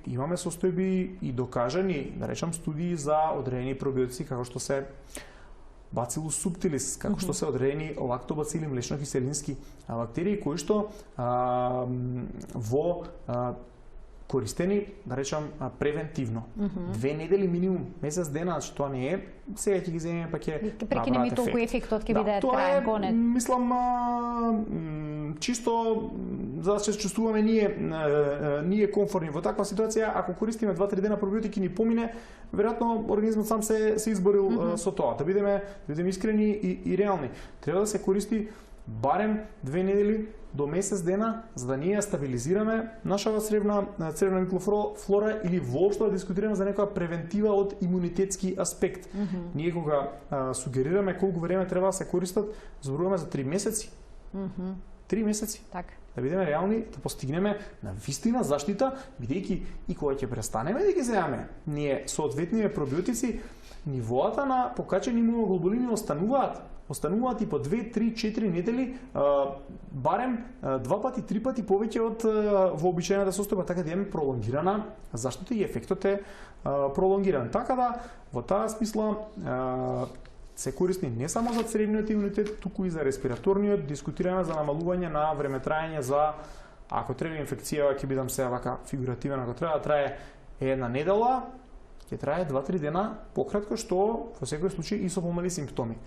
имаме состојби и докажани, да речам, студии за одредени пробиотици како што се Bacillus subtilis, како што се одредени лактобацили, млечно-киселински бактерии кои што во користени, да речам, превентивно. 2 недели минимум, месец дена, значи тоа не е сега ќе ги земеме па ќе прекинеме толку ефектот ќе биде траен конец. Мислам чисто за да се чувствуваме ние комфортни во таква ситуација, ако користиме 2-3 дена пробиотики ни помине, веројатно организмот сам се изборил со тоа. Да бидеме искрени и реални. Треба да се користи барем 2 недели до месец дена, за да ние стабилизираме нашата цревна микрофлора или воопшто да дискутираме за некоја превентива од имунитетски аспект. Ние кога сугерираме колку време треба да се користат, зборуваме за 3 месеци. 3 месеци. Така. Да бидеме реални, да постигнеме на вистина заштита, бидејќи и кога ќе престанеме да ги земаме ние соодветниве пробиотици, нивоата на покачени имуноглобулини остануваат и по 2, 3, 4 недели, барем 2 пати, 3 пати повеќе од вообичаената состојба, така да имаме пролонгирана заштита и ефектот е пролонгиран. Така да, во таа смисла, се користни не само за цревниот имунитет, туку и за респираторниот. Дискутираме за намалување на времетраење за, ако треба инфекција, ќе бидам сега вака фигуративен, ако треба да трае 1 недела, ќе трае 2-3 дена пократко, што во секој случај и со помали симптоми.